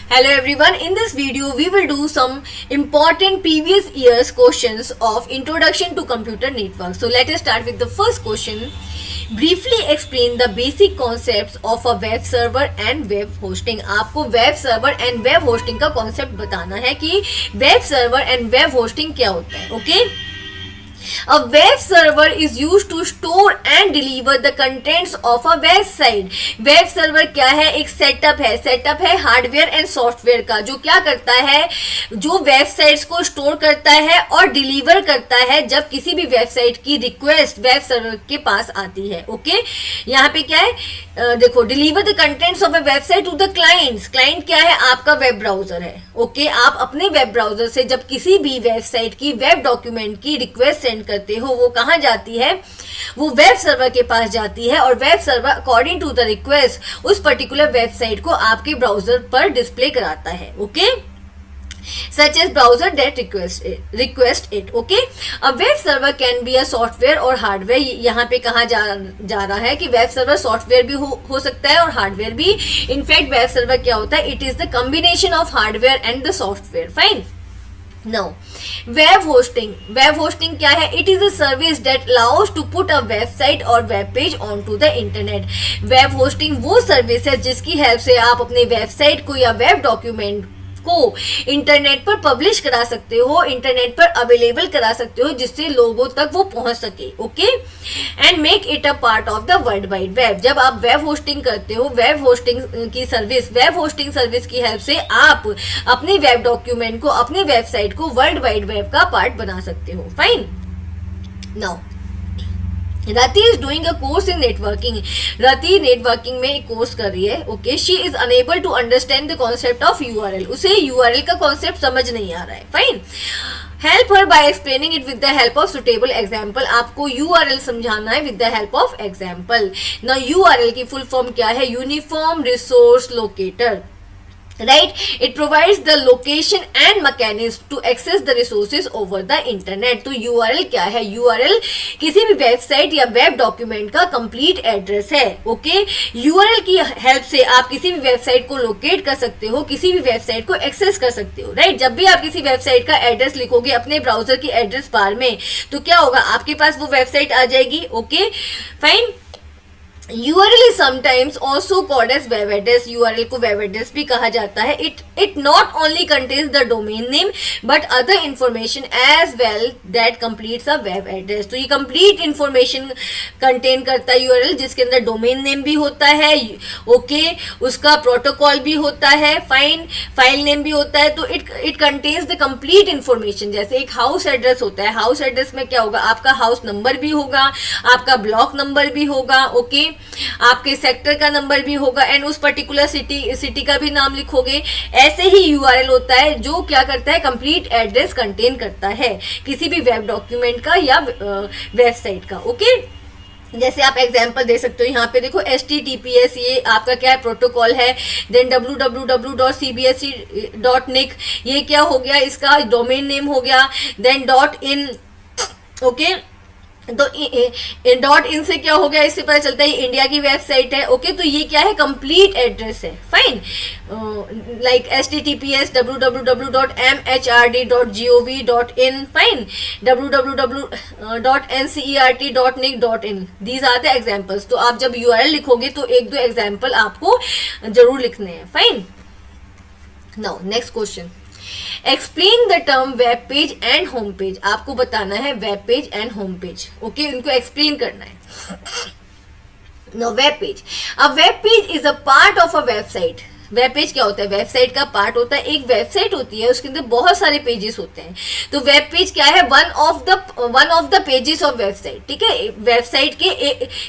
Hello everyone, in this video we will do some important previous years questions of introduction to computer network. So let us start with the first question. Briefly explain the basic concepts of a web server and web hosting. आपको web server and web hosting का concept बताना है कि web server and web hosting क्या होता है. Okay? A web server is used to store and deliver the contents of a website. Web server क्या है? एक सेटअप है हार्डवेयर एंड सॉफ्टवेयर का, जो क्या करता है, जो वेबसाइट्स को स्टोर करता है और डिलीवर करता है जब किसी भी वेबसाइट की रिक्वेस्ट वेब सर्वर के पास आती है. ओके, यहाँ पे क्या है, देखो, deliver the contents of a website to the clients. Client क्या है? आपका वेब ब्राउजर है. ओके, आप अपने वेब ब्राउजर से जब किसी भी वेबसाइट की वेब डॉक्यूमेंट की रिक्वेस्ट सेंड करते हो, वो कहाँ जाती है? वो वेब सर्वर के पास जाती है और web server according to the request उस पर्टिकुलर वेबसाइट को आपके ब्राउजर पर डिस्प्ले कराता है. Okay, such as browser that request it. Okay, a web server can be a software और हार्डवेयर. यहाँ पे कहा जा रहा है कि वेब सर्वर सॉफ्टवेयर भी हो सकता है और हार्डवेयर भी. इनफैक्ट वेब सर्वर क्या होता है? It is the combination of hardware and the software. Fine. Now, web hosting क्या है? It is a service that allows to put a website or web page onto the internet. Web hosting वो service है जिसकी help से आप अपने website को या वेब डॉक्यूमेंट को इंटरनेट पर पब्लिश करा सकते हो, इंटरनेट पर अवेलेबल करा सकते हो, जिससे लोगों तक वो पहुंच सके. Okay, and make it a part of the world wide web. जब आप वेब होस्टिंग करते हो, वेब होस्टिंग सर्विस की हेल्प से आप अपने वेब डॉक्यूमेंट को, अपने वेबसाइट को वर्ल्ड वाइड वेब का पार्ट बना सकते हो. Fine. Now Rati is doing a course in networking. Rati networking में एक कोर्स कर रही है. Okay, she is unable to understand the concept of URL. उसे यूआरएल का कॉन्सेप्ट समझ नहीं आ रहा है. Fine. Help her by explaining it with the help of suitable example. आपको यूआरएल समझाना है with the help of example. ना यूआरएल की फुल फॉर्म क्या है? Uniform resource locator. Right, it provides the location and mechanism to access the resources over the internet. तो URL क्या है? URL किसी भी वेबसाइट या वेब डॉक्यूमेंट का कंप्लीट एड्रेस है. ओके, URL की हेल्प से आप किसी भी वेबसाइट को लोकेट कर सकते हो, किसी भी वेबसाइट को एक्सेस कर सकते हो. राइट, जब भी आप किसी वेबसाइट का एड्रेस लिखोगे अपने ब्राउजर की एड्रेस बार में, तो क्या होगा? आपके पास वो वेबसाइट आ जाएगी. Okay, fine. URL is sometimes also called as web address. URL को web address भी कहा जाता है. It not only contains the domain name but other information as well that completes a web address. तो ये complete information contain करता है URL, जिसके अंदर domain name भी होता है. ओके, उसका प्रोटोकॉल भी होता है. फाइन, फाइल नेम भी होता है. तो it contains the complete information. जैसे एक हाउस एड्रेस होता है, हाउस एड्रेस में क्या होगा? आपका हाउस नंबर भी होगा, आपका ब्लॉक नंबर भी होगा. ओके, आपके सेक्टर का नंबर भी होगा एंड उस पर्टिकुलर सिटी का भी नाम लिखोगे. ऐसे ही यूआरएल होता है जो क्या करता है? कंप्लीट एड्रेस कंटेन करता है किसी भी वेब डॉक्यूमेंट का या वेबसाइट का. ओके, जैसे आप एग्जाम्पल दे सकते हो. यहाँ पे देखो, HTTPS ये आपका क्या है? प्रोटोकॉल है. देन www.cbse.nic ये क्या हो गया? इसका डोमेन नेम हो गया. Then .in. ओके, तो डॉट इन से क्या हो गया? इससे पता चलता है इंडिया की वेबसाइट है. ओके, तो ये क्या है? कंप्लीट एड्रेस है. Fine. Like HTTPS www.mhrd.gov.in. Fine. www.ncert.nic.in. These are the examples. तो आप जब URL लिखोगे तो एक दो एग्जाम्पल आपको जरूर लिखने हैं. Fine. Now next question. Explain the term web page and home page. आपको बताना है web page and home page. Okay, उनको एक्सप्लेन करना है. No, web page. A web page is a part of a website. Web page क्या होता है? Website का पार्ट होता है. एक वेबसाइट होती है, उसके अंदर बहुत सारे पेजेस होते हैं. तो वेब पेज क्या है? One of the pages of website. ठीक है, वेबसाइट के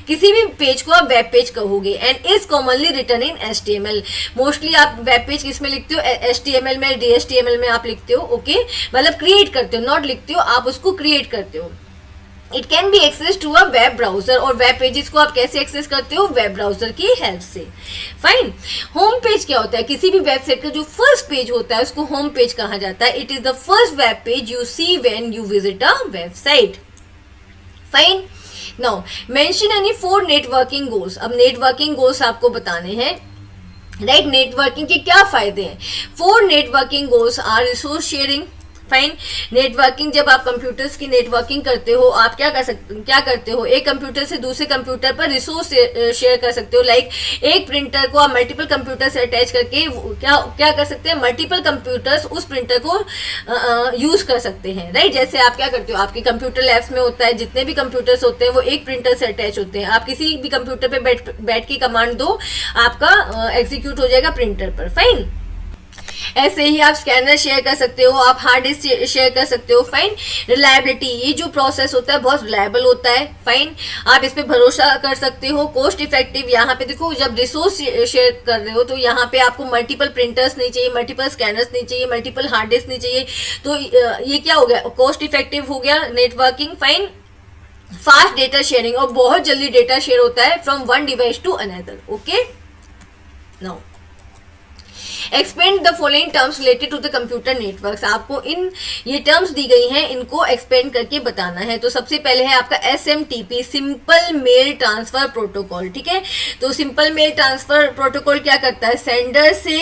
किसी भी पेज को आप वेब पेज कहोगे. And is commonly written in HTML. Mostly आप वेब पेज किस में लिखते हो? HTML में, DHTML में आप लिखते हो. ओके, मतलब क्रिएट करते हो, नॉट लिखते हो, आप उसको क्रिएट करते हो. It can be access to a web browser. और वेब पेजेस को आप कैसे एक्सेस करते हो? वेब ब्राउजर की हेल्प से. फाइन. होम पेज क्या होता है? किसी भी वेबसाइट का जो फर्स्ट पेज होता है उसको होम पेज कहा जाता है. It is the first web page you see when you visit a website. Fine. Now mention any 4 networking goals. अब नेटवर्किंग गोल्स आपको बताने हैं. राइट। नेटवर्किंग के क्या फायदे हैं? 4 networking goals are resource sharing. Fine. Networking, जब आप कंप्यूटर्स की नेटवर्किंग करते हो, आप क्या करते हो, एक कंप्यूटर से दूसरे कंप्यूटर पर रिसोर्स शेयर कर सकते हो। लाइक एक प्रिंटर को आप मल्टीपल कंप्यूटर से अटैच करके क्या कर सकते हैं, मल्टीपल कंप्यूटर्स उस प्रिंटर को यूज कर सकते हैं। राइट। जैसे आप क्या करते हो, आपके कंप्यूटर लैब्स में होता है, जितने भी कंप्यूटर्स होते हैं वो एक प्रिंटर से अटैच होते हैं। आप किसी भी कंप्यूटर पे बैठ के कमांड दो, आपका एग्जीक्यूट हो जाएगा प्रिंटर पर। फाइन। ऐसे ही आप स्कैनर शेयर कर सकते हो, आप हार्ड डिस्क शेयर कर सकते हो। फाइन। रिलायबिलिटी, ये जो प्रोसेस होता है बहुत रिलायबल होता है। फाइन। आप इस पे भरोसा कर सकते हो। कॉस्ट इफेक्टिव, यहाँ पे देखो जब रिसोर्स शेयर कर रहे हो तो यहाँ पे आपको मल्टीपल प्रिंटर्स नहीं चाहिए, मल्टीपल स्कैनर्स नहीं चाहिए, मल्टीपल हार्ड डिस्क नहीं चाहिए। तो ये क्या हो गया, कॉस्ट इफेक्टिव हो गया networking. Fine. Fast data sharing, और बहुत जल्दी डेटा शेयर होता है from one device to another. Okay. Now expand the following terms related to the computer networks. आपको ये टर्म्स दी गई हैं, इनको एक्सपेंड करके बताना है। तो सबसे पहले है आपका SMTP, simple mail transfer protocol. ठीक है। तो सिंपल मेल ट्रांसफर प्रोटोकॉल क्या करता है, सेंडर से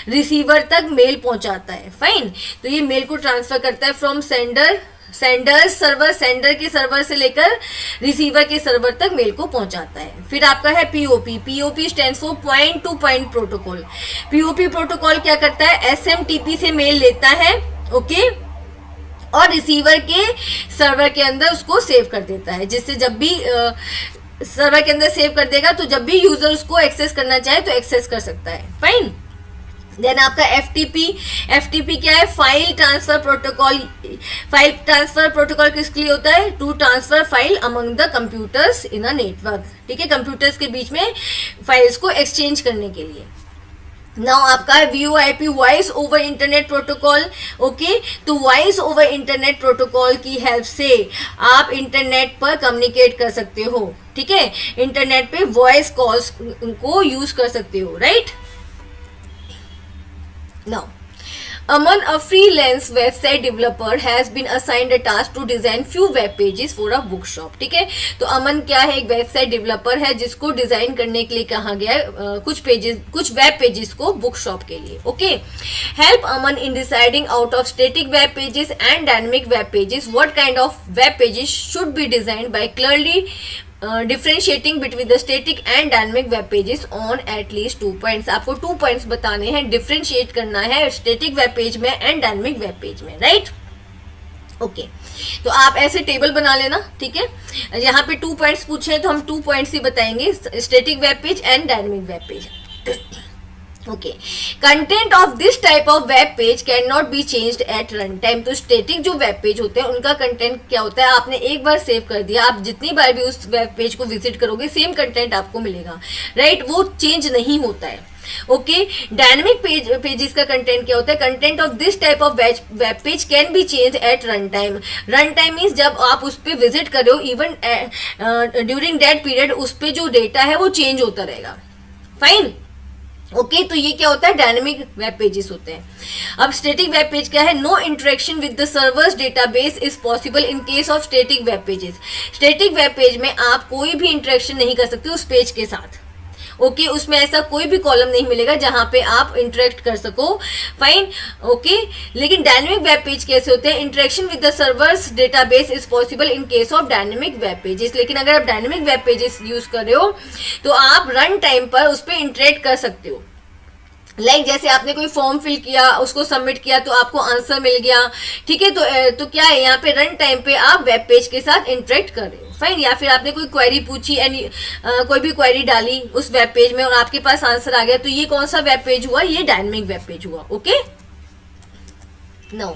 रिसीवर तक मेल पहुंचाता है। फाइन। तो ये मेल को ट्रांसफर करता है फ्रॉम सर्वर, सेंडर के सर्वर से लेकर रिसीवर के सर्वर तक मेल को पहुंचाता है। फिर आपका है POP stands for point two point protocol. POP protocol क्या करता है, SMTP से मेल लेता है, ओके, और रिसीवर के सर्वर के अंदर उसको सेव कर देता है, जिससे जब भी सर्वर के अंदर सेव कर देगा तो जब भी यूजर उसको एक्सेस करना चाहे तो एक्सेस कर सकता है। फाइन। देन आपका FTP क्या है, file transfer protocol. File transfer protocol किसके लिए होता है, to transfer file among the computers in a network. ठीक है, कंप्यूटर्स के बीच में फाइल्स को एक्सचेंज करने के लिए। नाउ आपका है VoIP, voice over internet protocol. Okay. तो वॉइस ओवर इंटरनेट प्रोटोकॉल की हेल्प से आप इंटरनेट पर कम्युनिकेट कर सकते हो। ठीक है, इंटरनेट पे वॉइस कॉल्स को यूज कर सकते हो। Right. Now, Aman, a freelance website developer, has been assigned a task to design few web pages for a bookshop. ठीक है। तो अमन क्या है, एक वेबसाइट डेवलपर है जिसको डिजाइन करने के लिए कहा गया है कुछ वेब पेजेस को बुक शॉप के लिए। Okay. Help Aman in deciding out of static web pages and dynamic web pages what kind of web pages should be designed bye clearly differentiating between the static and dynamic web pages on at least 2 points. आपको 2 points बताने हैं, differentiate करना है static web page में and dynamic web page में। Right. Okay. तो आप ऐसे टेबल बना लेना। ठीक है, यहाँ पे 2 पॉइंट्स पूछे हैं तो हम 2 पॉइंट्स ही बताएंगे, static web page and dynamic web page. Okay. Content of this type of web page can not be changed at run time. तो स्टैटिक जो वेब पेज होते हैं उनका कंटेंट क्या होता है, आपने एक बार सेव कर दिया, आप जितनी बार भी उस वेब पेज को विजिट करोगे सेम कंटेंट आपको मिलेगा। राइट। वो चेंज नहीं होता है। ओके। डायनेमिक पेजेस का कंटेंट क्या होता है, content of this type of web page can B change at run time. Run time means जब आप उस पर विजिट कर रहे हो, इवन ड्यूरिंग दैट पीरियड उस पर जो डेटा है वो चेंज होता रहेगा। फाइन। ओके। तो ये क्या होता है, डायनेमिक वेब पेजेस होते हैं। अब स्टैटिक वेब पेज क्या है, no interaction with the server's database is possible in case of static web pages. Static web page में आप कोई भी इंटरेक्शन नहीं कर सकते उस पेज के साथ। ओके। उसमें ऐसा कोई भी कॉलम नहीं मिलेगा जहां पे आप इंटरेक्ट कर सको। फाइन। ओके। लेकिन डायनेमिक वेब पेज कैसे होते हैं, interaction with the server's database is possible in case of dynamic web pages. लेकिन अगर आप डायनेमिक वेब पेजेस यूज कर रहे हो तो आप रन टाइम पर उस पर इंटरेक्ट कर सकते हो। लाइक जैसे आपने कोई फॉर्म फिल किया, उसको सबमिट किया तो आपको आंसर मिल गया। ठीक है। तो क्या है, यहाँ पे रन टाइम पे आप वेब पेज के साथ इंटरेक्ट कर रहे हो। फाइन। या फिर आपने कोई क्वेरी पूछी एंड कोई भी क्वेरी डाली उस वेब पेज में और आपके पास आंसर आ गया, तो ये कौन सा वेब पेज हुआ, ये डायनेमिक वेब पेज हुआ। Okay. Now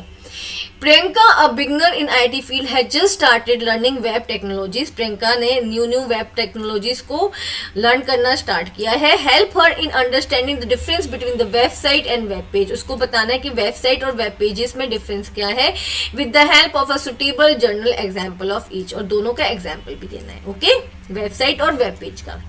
Priyanka, a beginner in IT field, has just started learning web technologies. Priyanka ने न्यू वेब टेक्नोलॉजीज को लर्न करना स्टार्ट किया है। Help her in understanding the difference between the website and web page. उसको बताना है कि वेबसाइट और वेब पेजेस में डिफरेंस क्या है, with the help of a suitable journal example of each. और दोनों का एग्जाम्पल भी देना है। ओके। वेबसाइट और वेब पेज का।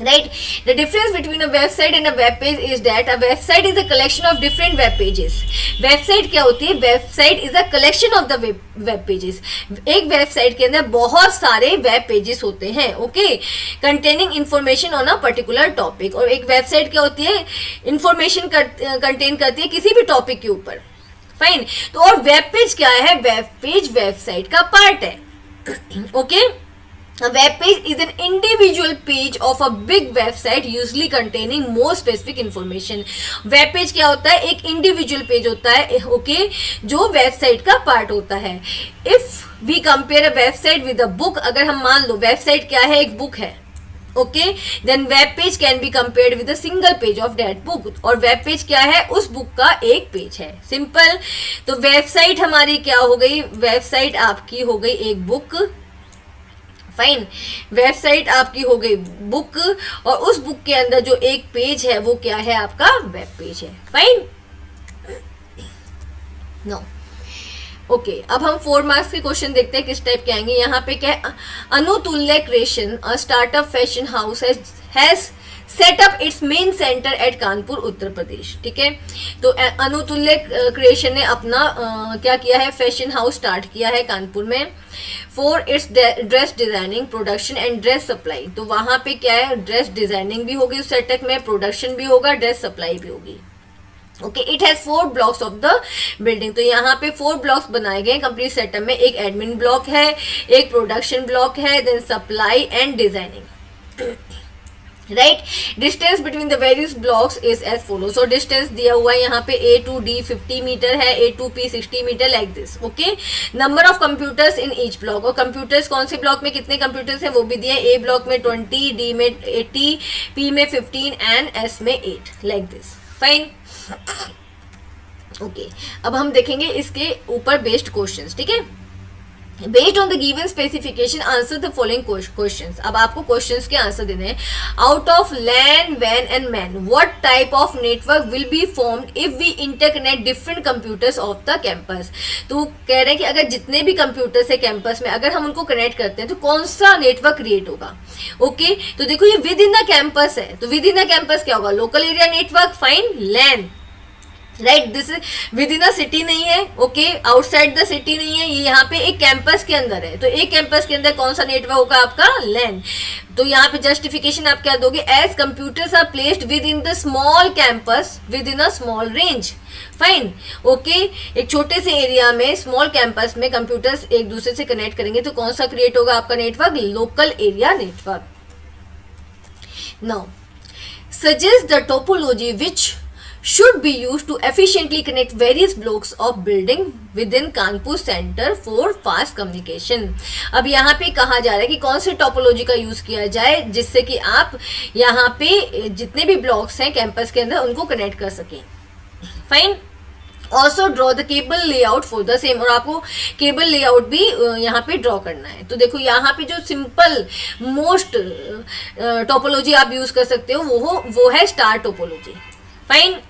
right? The difference between a website and a web page is that a website is a collection of different web pages. Website क्या होती है? Website is a collection of the web pages. एक website के अंदर बहुत सारे web pages होते हैं, okay, containing information on a particular topic. और एक वेबसाइट क्या होती है? इंफॉर्मेशन कंटेन करती है किसी भी टॉपिक के ऊपर, फाइन. तो और वेब पेज क्या है? वेब पेज वेबसाइट का पार्ट है, okay. A web page is an individual page of a big website usually containing more specific information. Web page क्या होता है? एक individual page होता है, ओके, जो वेबसाइट का पार्ट होता है. If we compare a website with a book, अगर हम मान लो वेबसाइट क्या है? एक बुक है, okay, then web page can be compared with a single page of that book. और वेब पेज क्या है? उस बुक का एक पेज है, सिंपल. तो वेबसाइट हमारी क्या हो गई? वेबसाइट आपकी हो गई एक बुक, फाइन. वेबसाइट आपकी हो गई बुक, और उस बुक के अंदर जो एक पेज है वो क्या है? आपका वेब पेज है, फाइन. No, okay. अब हम 4 मार्क्स के क्वेश्चन देखते हैं किस टाइप के आएंगे. यहाँ पे क्या है? Anutulya creation, a startup fashion house has set up its main centre at Kanpur Uttar Pradesh. ठीक है, तो अनुतुल्य क्रिएशन ने अपना क्या किया है? फैशन हाउस स्टार्ट किया है कानपुर में. For its dress designing, production and dress supply. तो वहां पे क्या है? ड्रेस डिजाइनिंग भी होगी उस सेटअप में, प्रोडक्शन भी होगा, ड्रेस सप्लाई भी होगी, okay. It has 4 blocks of the building. तो यहाँ पे 4 ब्लॉक्स बनाए गए कंप्लीट सेटअप में. एक एडमिन ब्लॉक है, एक प्रोडक्शन ब्लॉक है, then supply and designing, right. Distance between the various blocks is as follow. So distance दिया हुआ है यहाँ पे A to D 50 मीटर है, A to P 60 metre, like this, okay. Number of computers in each block, और computers कौन से block में कितने कंप्यूटर्स हैं वो भी दिए. A ब्लॉक में 20, D में 80, P में 15 एंड S में 8, लाइक दिस, फाइन, ओके. अब हम देखेंगे इसके ऊपर बेस्ड क्वेश्चंस. ठीक है, based on the given specification answer the following questions. अब आपको क्वेश्चंस के आंसर देने हैं. आउट ऑफ लैन, वैन and MAN, what type of network will be formed if we interconnect different computers of the campus. तो कह रहे हैं कि अगर जितने भी कंप्यूटर्स है कैंपस में, अगर हम उनको कनेक्ट करते हैं तो कौन सा नेटवर्क क्रिएट होगा, ओके. तो देखो ये विद इन द कैंपस है, तो विद इन द कैंपस क्या होगा? Local area network, fine, LAN, right. This within a city नहीं है, ओके, आउटसाइड द सिटी नहीं है, ये यहाँ पे एक कैंपस के अंदर है. तो एक कैंपस के अंदर कौन सा नेटवर्क होगा? आपका लैन. तो यहाँ पे जस्टिफिकेशन आप क्या दोगे? As computers are placed within the small campus within a small range, fine, okay. एक छोटे से एरिया में, स्मॉल कैंपस में कंप्यूटर्स एक दूसरे से कनेक्ट करेंगे तो कौन सा क्रिएट होगा आपका network? Local area network. Now suggest the topology which should be used to efficiently connect various blocks of building within Kanpur Center for fast communication. अब यहाँ पे कहा जा रहा है कि कौन से टोपोलॉजी का यूज किया जाए जिससे कि आप यहाँ पे जितने भी ब्लॉक्स हैं कैंपस के अंदर उनको कनेक्ट कर सकें, fine. Also draw the cable layout for the same, और आपको केबल लेआउट भी यहाँ पे ड्रॉ करना है. तो देखो यहाँ पे जो सिंपल मोस्ट टोपोलॉजी आप यूज कर सकते हो वो है स्टार टोपोलॉजी, फाइन,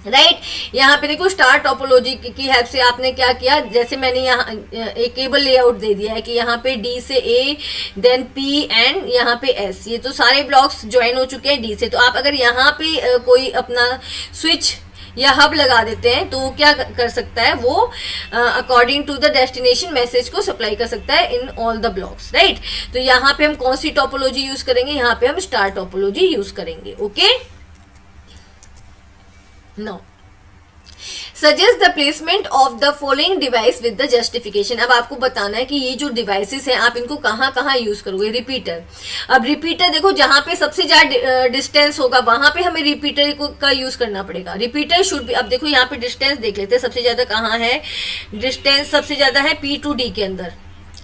राइट. यहाँ पे देखो स्टार टोपोलॉजी की हेल्प से आपने क्या किया? जैसे मैंने यहाँ एक केबल लेआउट दे दिया है कि यहाँ पे D से A, देन P एंड यहाँ पे S, ये तो सारे ब्लॉक्स ज्वाइन हो चुके हैं D से. तो आप अगर यहाँ पे कोई अपना स्विच या हब लगा देते हैं तो वो क्या कर सकता है? वो according to the destination message को सप्लाई कर सकता है in all the blocks, right. तो यहाँ पे हम कौन सी टोपोलॉजी यूज करेंगे? यहाँ पे हम स्टार टोपोलॉजी यूज करेंगे, okay. No. Suggest the placement of the following device with the justification. अब आपको बताना है कि ये जो डिवाइसेस हैं आप इनको कहाँ कहाँ यूज करोगे. रिपीटर, अब रिपीटर देखो जहाँ पे सबसे ज्यादा डिस्टेंस होगा वहां पे हमें रिपीटर का यूज करना पड़ेगा. रिपीटर शुड भी, अब देखो यहाँ पे डिस्टेंस देख लेते हैं सबसे ज्यादा कहाँ है. डिस्टेंस सबसे ज्यादा है P to D के अंदर,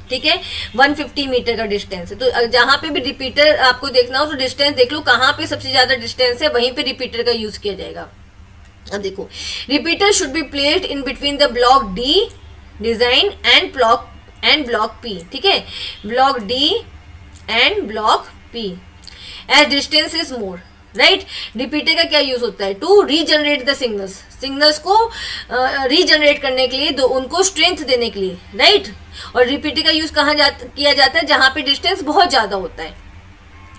ठीक है, 150 मीटर का डिस्टेंस है. तो जहां पे भी रिपीटर आपको देखना हो तो डिस्टेंस देख लो कहाँ पे सबसे ज्यादा डिस्टेंस है, वहीं पे रिपीटर का यूज किया जाएगा. अब देखो repeater should be placed in between the block D design and block P, ठीक है, block D and block P as distance is more, right. Repeater का क्या यूज होता है? टू रीजनरेट द सिग्नल्स को रीजनरेट करने के लिए, उनको स्ट्रेंथ देने के लिए, राइट. और रिपीटर का यूज कहाँ किया जाता है? जहां पे डिस्टेंस बहुत ज्यादा होता है,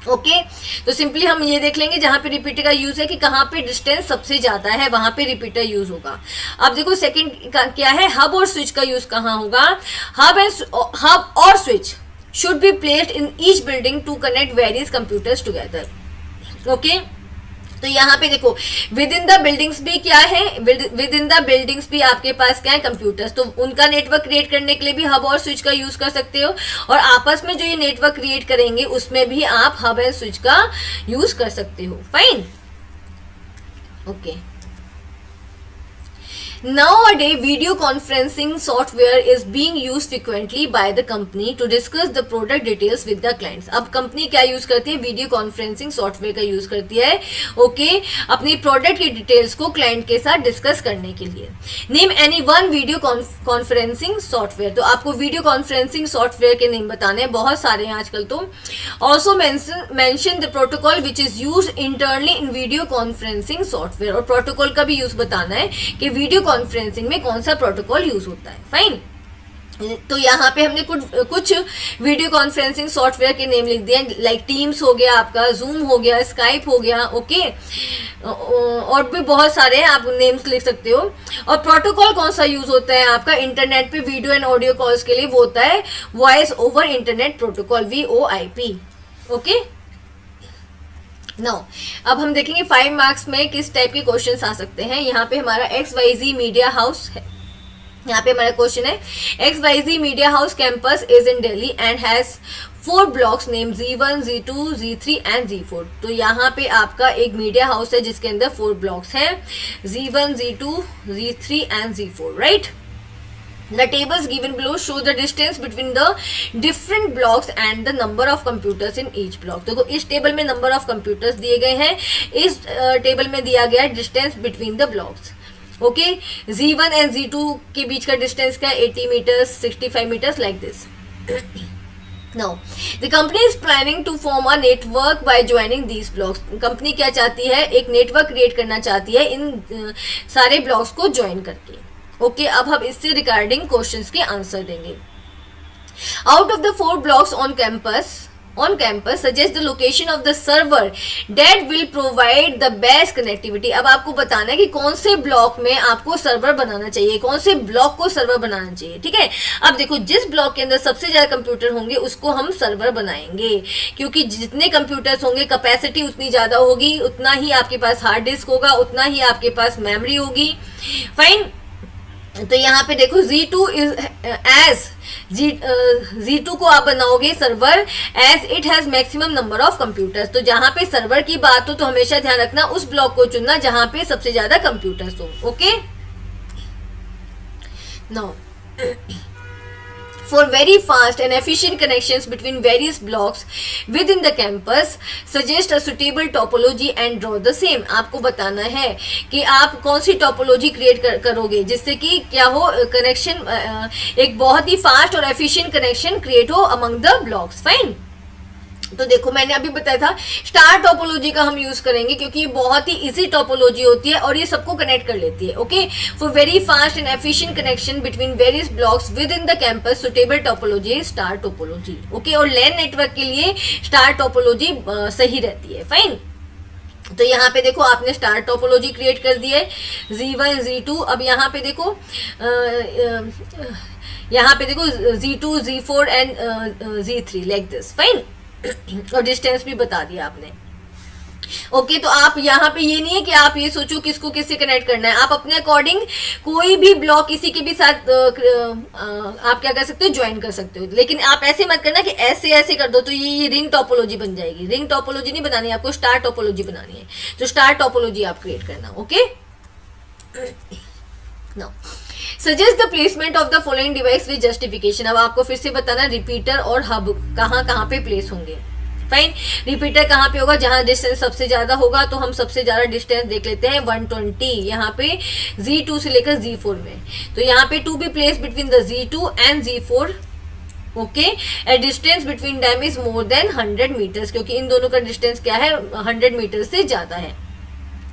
ओके तो सिंपली हम ये देख लेंगे जहां पे रिपीटर का यूज है कि कहाँ पे डिस्टेंस सबसे ज्यादा है वहां पे रिपीटर यूज होगा। अब देखो सेकंड का क्या है, हब और स्विच का यूज कहाँ होगा, हब और switch should be placed in each building to connect various computers together. Okay तो यहाँ पे देखो विद इन द बिल्डिंग्स भी क्या है, विद इन द बिल्डिंग्स भी आपके पास क्या है, कंप्यूटर्स, तो उनका नेटवर्क क्रिएट करने के लिए भी हब और स्विच का यूज कर सकते हो, और आपस में जो ये नेटवर्क क्रिएट करेंगे उसमें भी आप हब एंड स्विच का यूज कर सकते हो। Fine, okay. Nowadays, video conferencing software is being used frequently by the company to discuss the product details with the clients. अब कंपनी क्या यूज करती है, वीडियो कॉन्फ्रेंसिंग सॉफ्टवेयर का यूज करती है, ओके अपनी प्रोडक्ट की डिटेल्स को क्लाइंट के साथ डिस्कस करने के लिए। Name any one video conferencing software, तो आपको वीडियो कॉन्फ्रेंसिंग सॉफ्टवेयर के नेम बताने हैं, बहुत सारे हैं आजकल तो। Also mention the protocol which is use internally in video conferencing software, और प्रोटोकॉल का भी यूज बताना है कि वीडियो कॉन्फ्रेंसिंग में कौन सा प्रोटोकॉल यूज होता है। फाइन, तो यहाँ पे हमने कुछ वीडियो कॉन्फ्रेंसिंग सॉफ्टवेयर के नेम लिख दिए, लाइक टीम्स हो गया, आपका जूम हो गया, स्काइप हो गया, ओके और भी बहुत सारे हैं, आप नेम्स लिख सकते हो। और प्रोटोकॉल कौन सा यूज होता है आपका इंटरनेट पे वीडियो एंड ऑडियो कॉल्स के लिए, वो होता है voice over internet protocol, VoIP। Okay now अब हम देखेंगे 5 मार्क्स में किस टाइप के क्वेश्चंस आ सकते हैं। यहाँ पे हमारा XYZ मीडिया हाउस है, यहाँ पे हमारा क्वेश्चन है XYZ media house campus is in Delhi and has 4 blocks name Z1, Z2, Z3 and Z4। तो यहाँ पे आपका एक मीडिया हाउस है जिसके अंदर 4 ब्लॉक्स हैं, Z1, Z2, Z3 and Z4, right. The tables given below show the distance between the different blocks and the number of computers in each block। देखो इस टेबल में नंबर ऑफ कंप्यूटर्स दिए गए हैं, इस टेबल में दिया गया distance between the blocks. Okay Z1 and Z2 के बीच का डिस्टेंस क्या है, 80 metres, 65 metres, like this. Now, the company is planning to form a network by joining these blocks। Company क्या चाहती है, एक नेटवर्क क्रिएट करना चाहती है इन सारे ब्लॉक्स को ज्वाइन करके। ओके अब हम इससे रिगार्डिंग क्वेश्चंस के आंसर देंगे। Out of the 4 blocks on campus suggest the location of the server that will provide the best connectivity. अब आपको बताना है कि कौन से ब्लॉक में आपको सर्वर बनाना चाहिए, कौन से ब्लॉक को सर्वर बनाना चाहिए, ठीक है। अब देखो जिस ब्लॉक के अंदर सबसे ज्यादा कंप्यूटर होंगे उसको हम सर्वर बनाएंगे, क्योंकि जितने कंप्यूटर्स होंगे कैपेसिटी उतनी ज्यादा होगी, उतना ही आपके पास हार्ड डिस्क होगा, उतना ही आपके पास मेमोरी होगी। फाइन, तो यहाँ पे देखो Z2 Z2 को आप बनाओगे server as it has maximum number of computers. तो जहां पे सर्वर की बात हो तो हमेशा ध्यान रखना उस ब्लॉक को चुनना जहां पे सबसे ज्यादा कंप्यूटर्स हो। Okay now for very fast and efficient connections between various blocks within the campus suggest a suitable topology and draw the same। आपको बताना है कि आप कौन सी टोपोलॉजी क्रिएट करोगे जिससे कि क्या हो, कनेक्शन एक बहुत ही फास्ट और एफिशिएंट कनेक्शन क्रिएट हो अमंग द ब्लॉक्स। फाइन, तो देखो मैंने अभी बताया था स्टार टोपोलॉजी का हम यूज करेंगे क्योंकि ये बहुत ही इजी टोपोलॉजी होती है और ये सबको कनेक्ट कर लेती है। Okay for very fast and efficient connection between various blocks with in the campus suitable topology star topology. Okay और लैन नेटवर्क के लिए स्टार टोपोलॉजी सही रहती है। फाइन, तो यहाँ पे देखो आपने स्टार टोपोलॉजी क्रिएट कर दी है Z1 Z2। अब यहाँ पे देखो Z2 Z4 and Z3 like this. Fine, और डिस्टेंस भी बता दिया आपने। ओके तो आप यहाँ पे ये नहीं है कि आप ये सोचो किसको किससे कनेक्ट करना है, आप अपने अकॉर्डिंग कोई भी ब्लॉक किसी के भी साथ आप क्या कर सकते हो, ज्वाइन कर सकते हो। लेकिन आप ऐसे मत करना कि ऐसे ऐसे कर दो तो ये रिंग टोपोलॉजी बन जाएगी। रिंग टोपोलॉजी नहीं बनानी, आपको स्टार टोपोलॉजी बनानी है, तो स्टार टोपोलॉजी आप क्रिएट करना। Okay now suggest the placement of the following device with justification. अब आपको फिर से बताना रिपीटर और हब कहाँ पे प्लेस होंगे। फाइन, रिपीटर कहाँ पे होगा, जहां डिस्टेंस सबसे ज्यादा होगा, तो हम सबसे ज्यादा डिस्टेंस देख लेते हैं 120 यहाँ पे Z2 से लेकर Z4 में। तो यहाँ पे 2 be place between the Z2 and Z4। Okay at distance between them is more than 100 metres, क्योंकि इन दोनों का डिस्टेंस क्या है, 100 मीटर से ज्यादा है।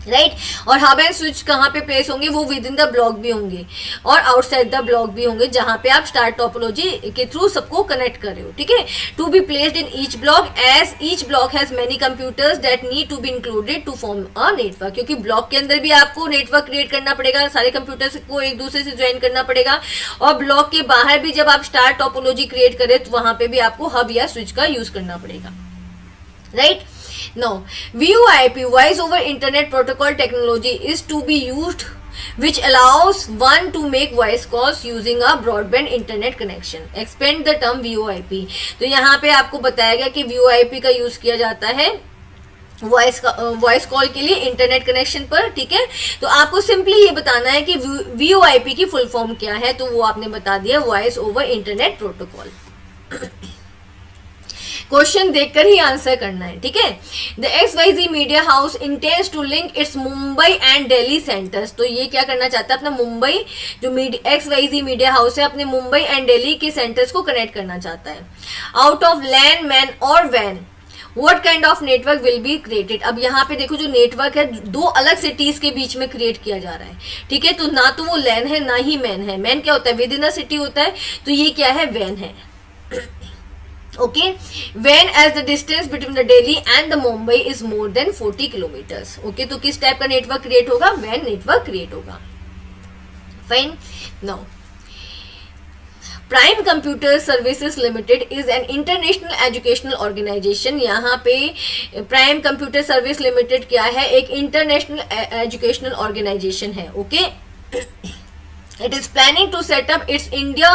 राइट और हब एंड स्विच कहाँ पे प्लेस होंगे, वो विद इन द ब्लॉक भी होंगे और आउटसाइड द ब्लॉक भी होंगे, जहां पे आप स्टार टोपोलॉजी के थ्रू सबको कनेक्ट कर रहे हो, ठीक है। To be placed in each block as each block has many computers that need to be included to form a network, क्योंकि ब्लॉक के अंदर भी आपको नेटवर्क क्रिएट करना पड़ेगा, सारे कंप्यूटर्स को एक दूसरे से ज्वाइन करना पड़ेगा, और ब्लॉक के बाहर भी जब आप स्टार टोपोलॉजी क्रिएट करें तो वहां पे भी आपको हब या स्विच का यूज करना पड़ेगा, right. Now, VoIP, Voice over Internet Protocol technology, is to be used, which allows one to make voice calls using a broadband internet connection. Expand the term VoIP. तो यहाँ पे आपको बताया गया कि VoIP का यूज किया जाता है वॉइस कॉल के लिए इंटरनेट कनेक्शन पर, ठीक है। तो आपको सिंपली ये बताना है कि VoIP की फुल फॉर्म क्या है, तो वो आपने बता दिया, voice over internet protocol. Question देखकर ही आंसर करना है, ठीक है। The XYZ media house intends to link its Mumbai and Delhi centres, तो ये क्या करना चाहता है, अपना मुंबई जो XYZ मीडिया हाउस है अपने मुंबई एंड दिल्ली के सेंटर्स को कनेक्ट करना चाहता है। आउट ऑफ लैंड मैन और वैन what kind of network will be created. अब यहाँ पे देखो जो नेटवर्क है दो अलग सिटीज के बीच में क्रिएट किया जा रहा है, ठीक है। तो ना तो वो लैन है ना ही मैन है, मैन क्या होता है विद इन अ सिटी होता है, तो ये क्या है वैन है, okay. when as the distance between the Delhi and the Mumbai is more than 40 kilometers, okay. तो किस टाइप का नेटवर्क क्रिएट होगा, when नेटवर्क क्रिएट होगा, fine. Now prime computer services limited is an international educational organisation. यहाँ पे prime computer service limited क्या है, एक इंटरनेशनल एजुकेशनल ऑर्गेनाइजेशन है, okay. It is planning to set up its India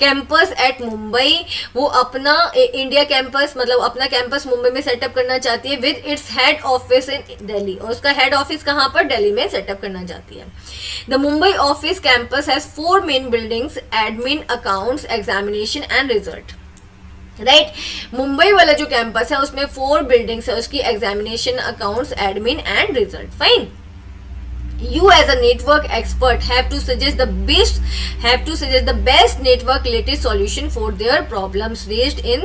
campus at Mumbai, वो अपना India campus मतलब अपना कैंपस मुंबई में सेटअप करना चाहती है विद इट्स हेड ऑफिस इन दिल्ली, और उसका हेड ऑफिस कहाँ पर, दिल्ली में सेटअप करना चाहती है। The Mumbai office campus has 4 main buildings, admin, accounts, examination and result, right. Mumbai वाला जो कैंपस है उसमें 4 बिल्डिंग्स है, उसकी examination, accounts, admin and result, fine. You as a network expert have to suggest the best network related solution for their problems raised in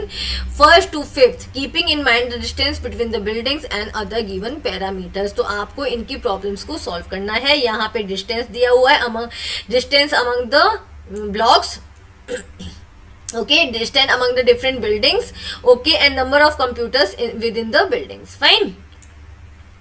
1st to 5th, keeping in mind the distance between the buildings and other given parameters। तो आपको इनकी problems को solve करना है। यहाँ पे distance दिया हुआ है, distance among the blocks, okay, distance among the different buildings, okay, and number of computers within the buildings, fine,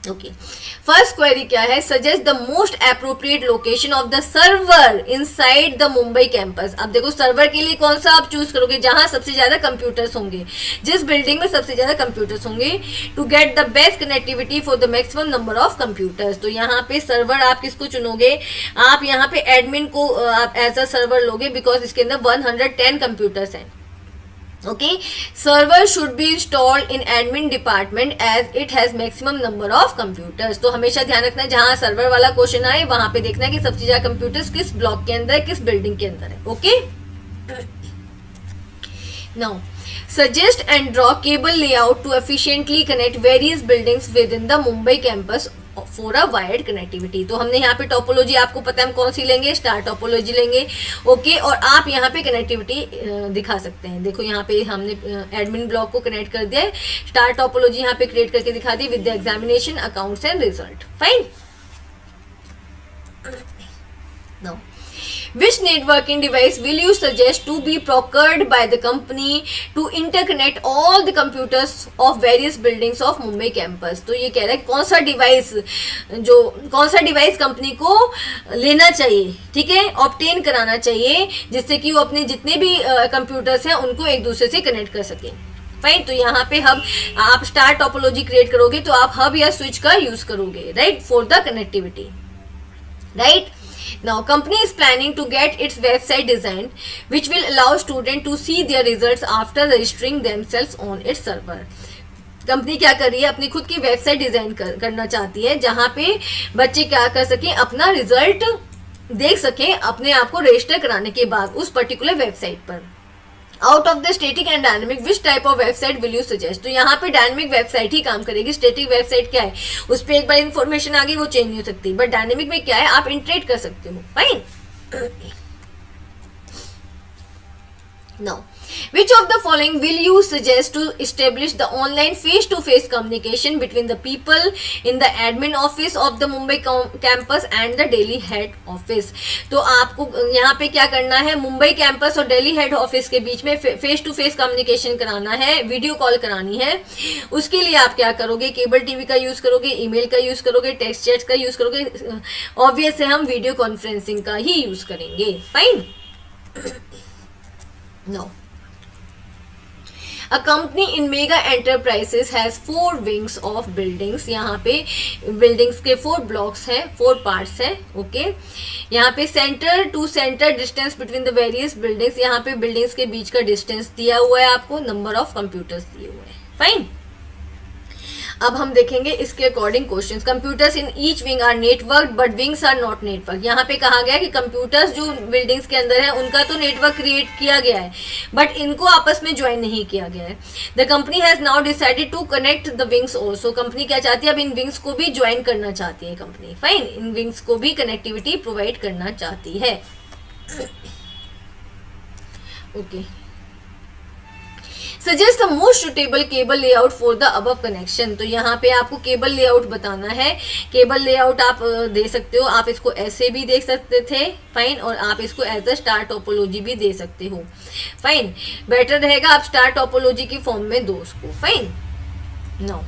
okay। First query क्या है, suggest the most appropriate location of the server inside the Mumbai campus. अब देखो server के लिए कौन सा आप choose करोगे, जहां सबसे ज्यादा कंप्यूटर्स होंगे, जिस बिल्डिंग में सबसे ज्यादा कंप्यूटर्स होंगे, to get the best connectivity for the maximum number of computers. तो यहाँ पे सर्वर आप किसको चुनोगे, आप यहाँ पे एडमिन को आप एज अ सर्वर लोगे, बिकॉज इसके अंदर 110 कंप्यूटर्स हैं, okay। server should be installed in admin department as it has maximum number of computers। तो हमेशा ध्यान रखना है जहां सर्वर वाला क्वेश्चन आए वहां पे देखना है कि सबसे ज्यादा कंप्यूटर्स किस ब्लॉक के अंदर है, किस बिल्डिंग के अंदर है, okay. Now suggest and draw cable layout to efficiently connect various buildings within the Mumbai campus for a wired connectivity। तो हमने यहाँ पे टोपोलॉजी आपको पता है हम कौन सी लेंगे, स्टार टोपोलॉजी लेंगे, ओके। और आप यहाँ पे कनेक्टिविटी दिखा सकते हैं, देखो यहाँ पे हमने एडमिन ब्लॉक को कनेक्ट कर दिया है, स्टार टोपोलॉजी यहाँ पे क्रिएट करके दिखा दी with the examination, accounts and result, fine. Now which networking device will you suggest to be procured by the company to interconnect all the computers of various buildings of Mumbai campus। तो ये कह रहा है कौन सा device company को लेना चाहिए, ठीक है, ऑब्टेन कराना चाहिए, जिससे कि वो अपने जितने भी कंप्यूटर्स हैं उनको एक दूसरे से कनेक्ट कर सके, फाइन। तो यहाँ पे हब आप स्टार टोपोलॉजी क्रिएट करोगे तो आप हब या स्विच का यूज करोगे, right, for the connectivity, right. Now, company is planning to get its website designed, which will allow students to see their results after registering themselves on its server। Company क्या कर रही है, अपनी खुद की website design करना चाहती है, जहां पे बच्चे क्या कर सकें, अपना रिजल्ट देख सकें अपने आप को रजिस्टर कराने के बाद उस पर्टिकुलर वेबसाइट पर। Out of the static and dynamic which type of website will you suggest. तो यहाँ पे डायनेमिक वेबसाइट ही काम करेगी, स्टैटिक वेबसाइट क्या है, उस पर एक बार इन्फॉर्मेशन आ गई वो चेंज नहीं हो सकती, बट डायनेमिक में क्या है आप इंटरेक्ट कर सकते हो, fine. Now, which of the following will you suggest to establish the online face-to-face communication between the people in the admin office of the Mumbai campus and the Delhi head office? तो आपको यहाँ पे क्या करना है, Mumbai campus और Delhi head office के बीच में फेस टू फेस कम्युनिकेशन कराना है, वीडियो कॉल करानी है. उसके लिए आप क्या करोगे, केबल टीवी का यूज करोगे, ईमेल का यूज करोगे, टेक्स्ट चैट का यूज करोगे. ऑब्वियस है हम वीडियो कॉन्फ्रेंसिंग का ही यूज करेंगे. Fine. No. A company in mega enterprises has 4 wings of buildings. यहाँ पे buildings के 4 blocks हैं, 4 parts हैं. ओके, यहाँ पे centre to centre distance between the various buildings, यहाँ पे बिल्डिंग्स के बीच का डिस्टेंस दिया हुआ है आपको, नंबर ऑफ कंप्यूटर्स दिए हुए हैं. फाइन. अब हम देखेंगे इसके according questions. Computers in each wing are network but wings are not network. यहाँ पे कहा गया कि कंप्यूटर्स जो बिल्डिंग्स के अंदर है उनका तो नेटवर्क क्रिएट किया गया है बट इनको आपस में ज्वाइन नहीं किया गया है. The company has now decided to connect the wings also. Company क्या चाहती है, अब इन विंग्स को भी ज्वाइन करना चाहती है कंपनी. फाइन. इन विंग्स को भी कनेक्टिविटी प्रोवाइड करना चाहती है. Okay. Suggest the most suitable cable layout for the above connection. तो यहाँ पे आपको केबल लेआउट बताना है. केबल लेआउट आप दे सकते हो, आप इसको ऐसे भी देख सकते थे. फाइन. और आप इसको एज अ स्टार टोपोलॉजी भी दे सकते हो. फाइन. बेटर रहेगा आप स्टार टोपोलॉजी की फॉर्म में दो उसको. Fine. No.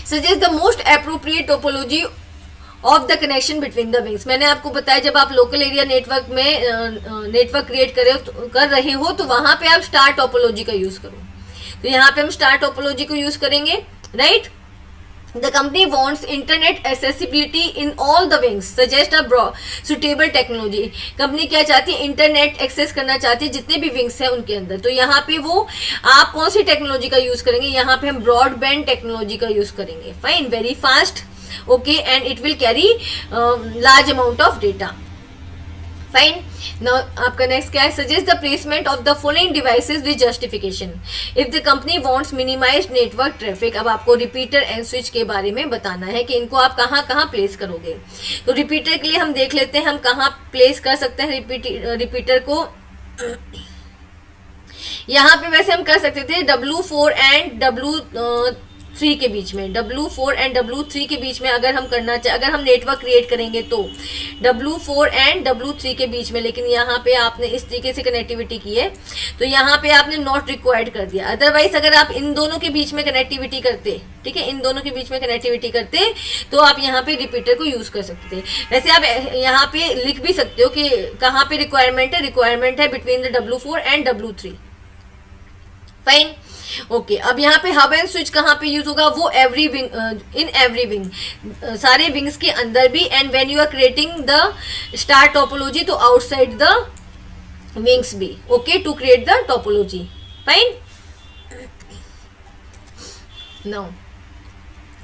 Suggest the most appropriate topology of the connection between the wings. मैंने आपको बताया जब आप लोकल एरिया नेटवर्क में नेटवर्क क्रिएट कर रहे हो तो वहां पे आप स्टार टोपोलॉजी का यूज करो. तो यहाँ पे हम स्टार टोपोलॉजी को यूज करेंगे. Right. The company wants internet accessibility in all the wings. Suggest a suitable technology. Company क्या चाहती है, इंटरनेट एक्सेस करना चाहती है जितने भी विंग्स हैं उनके अंदर. तो यहाँ पे वो आप कौन सी टेक्नोलॉजी का यूज करेंगे, यहाँ पे हम ब्रॉडबैंड टेक्नोलॉजी का यूज करेंगे. Fine. Very fast. Okay, and it will carry large amount of data. Fine. Now आपका next क्या है, suggest the placement of the following devices with justification. If the company wants minimized network traffic. अब आपको repeater and switch के बारे में बताना है कि इनको आप कहाँ कहाँ प्लेस करोगे. तो रिपीटर के लिए हम देख लेते हैं हम कहाँ प्लेस कर सकते हैं रिपीटर को. यहाँ पे वैसे हम कर सकते थे W4 एंड W3 के बीच में. W4 एंड W3 के बीच में अगर हम अगर हम नेटवर्क क्रिएट करेंगे तो W4 एंड W3 के बीच में. लेकिन यहाँ पे आपने इस तरीके से कनेक्टिविटी की है तो यहाँ पे आपने नॉट रिक्वायर्ड कर दिया. अदरवाइज अगर आप इन दोनों के बीच में कनेक्टिविटी करते, ठीक है, इन दोनों के बीच में कनेक्टिविटी करते तो आप यहाँ पे रिपीटर को यूज कर सकते थे. वैसे आप यहाँ पे लिख भी सकते हो कि कहाँ पे रिक्वायरमेंट है between the W4 and W3. Fine. Okay. अब यहाँ पे हब एंड स्विच कहाँ पे यूज होगा, वो every wing, in every wing, सारे विंग्स के अंदर भी. And when you are creating the star topology तो आउटसाइड द विंग्स भी. Okay, to create the topology. Fine. Now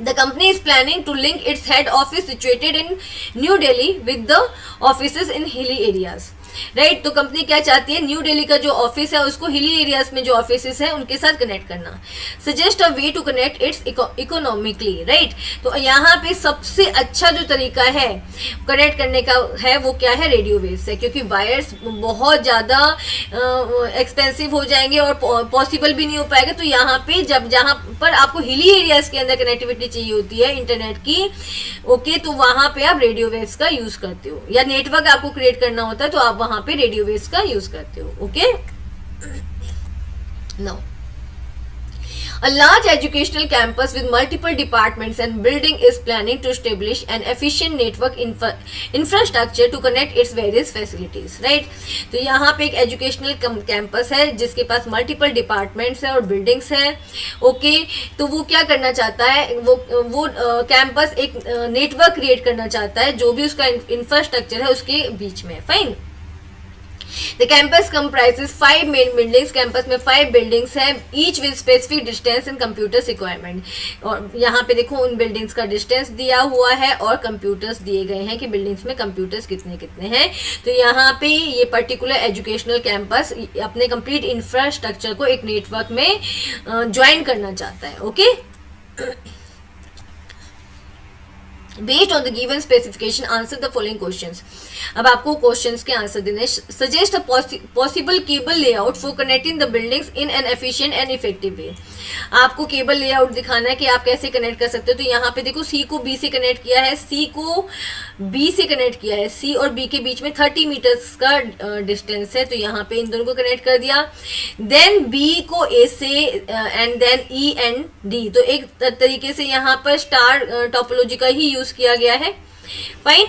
the company is planning to link its head office situated in New Delhi with the offices in hilly areas. Right. तो company क्या चाहती है, new Delhi का जो office है उसको hilly areas में जो ऑफिस है उनके साथ कनेक्ट करना. Suggest a way to connect its economically. Right. तो यहाँ पे सबसे अच्छा जो तरीका है कनेक्ट करने का है वो क्या है, रेडियो वेव्स है. क्योंकि वायर्स बहुत ज़्यादा एक्सपेंसिव हो जाएंगे और पॉसिबल भी नहीं हो पाएगा. तो यहाँ पे जहाँ पर आपको हिली एरियाज के अंदर कनेक्टिविटी चाहिए होती है इंटरनेट की, ओके, तो वहाँ पे आप रेडियो वेव्स का यूज करते हो. या नेटवर्क आपको क्रिएट करना होता है तो आप वहां पे रेडियो वेव्स का यूज करते हो. Okay. Now a large educational campus with multiple departments and building is planning to establish an efficient network infrastructure to connect its various facilities. Right. तो यहाँ पे एक एजुकेशनल कैंपस है जिसके पास मल्टीपल डिपार्टमेंट्स है और बिल्डिंग्स है. ओके. तो वो क्या करना चाहता है, वो कैंपस एक नेटवर्क क्रिएट करना चाहता है जो भी उसका इंफ्रास्ट्रक्चर है उसके बीच में. Fine. The campus comprises 5 main buildings. Campus में 5 बिल्डिंग्स हैं, each with specific distance and computers requirement. और यहाँ पे देखो उन बिल्डिंग्स का डिस्टेंस दिया हुआ है और कंप्यूटर्स दिए गए हैं कि बिल्डिंग्स में कंप्यूटर्स कितने कितने हैं. तो यहाँ पे ये पर्टिकुलर एजुकेशनल कैंपस अपने कंप्लीट इंफ्रास्ट्रक्चर को एक नेटवर्क में ज्वाइन करना चाहता है. Okay. Based on the given specification, answer the following questions. अब आपको क्वेश्चंस के आंसर देने. Suggest a possible cable layout for connecting the buildings in an efficient and effective way. आपको केबल लेआउट दिखाना है कि आप कैसे कनेक्ट कर सकते हो. तो यहाँ पे देखो सी को बी से कनेक्ट किया है, सी को बी से कनेक्ट किया है, सी और बी के बीच में 30 मीटर्स का डिस्टेंस है. तो यहाँ पे इन दोनों को कनेक्ट कर दिया. देन बी को ए से and then E and D. तो एक तरीके से यहाँ पर स्टार टोपोलॉजी का ही यूज किया गया है. Fine.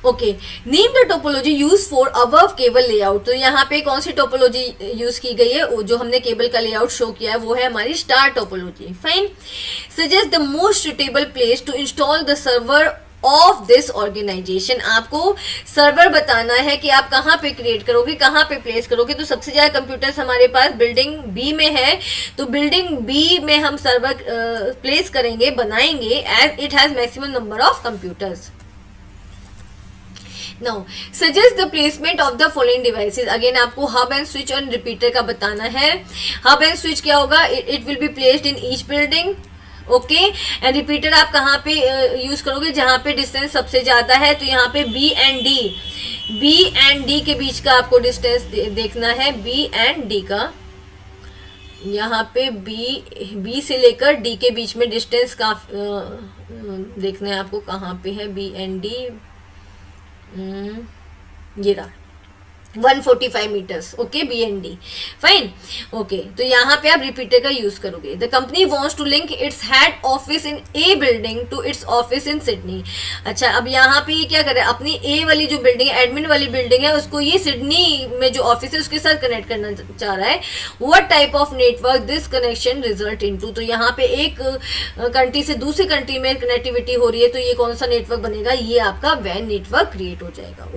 Okay, name the topology use for above cable layout. तो यहाँ पे कौन सी टोपोलॉजी यूज की गई है, जो हमने केबल का लेआउट शो किया है वो है हमारी star topology. Fine. Suggest the most suitable place to install the server of this organisation. आपको सर्वर बताना है कि आप कहाँ पे क्रिएट करोगे, कहाँ पे प्लेस करोगे. तो सबसे ज्यादा कंप्यूटर्स हमारे पास बिल्डिंग बी में है, तो बिल्डिंग बी में हम सर्वर प्लेस करेंगे, बनाएंगे, as it has maximum number of computers. Now, suggest the placement of the following devices. Again आपको hub and switch और repeater का बताना है. Hub and switch क्या होगा? It will be placed in each building. Okay. And repeater आप कहाँ पे यूज करोगे, जहाँ पे डिस्टेंस सबसे ज्यादा है. तो यहाँ पे बी एंड डी के बीच का आपको डिस्टेंस देखना है. बी एंड डी का यहाँ पे बी से लेकर डी के बीच में डिस्टेंस का देखना है आपको. कहाँ पे है बी एंड डी? ये रहा 145 metres. Okay, B and D. Fine. Okay, तो यहाँ पे आप रिपीटर का यूज करोगे. The company wants to link its head office in a building to its office in Sydney. अच्छा, अब यहाँ पे ये क्या कर रहा है, अपनी ए वाली जो बिल्डिंग है, एडमिन वाली बिल्डिंग है, उसको ये सिडनी में जो ऑफिस है उसके साथ कनेक्ट करना चाह रहा है. What type of network this connection result into. तो यहाँ पे एक कंट्री से दूसरी कंट्री में कनेक्टिविटी हो रही है, तो ये कौन सा नेटवर्क बनेगा, ये आपका वैन नेटवर्क क्रिएट हो जाएगा.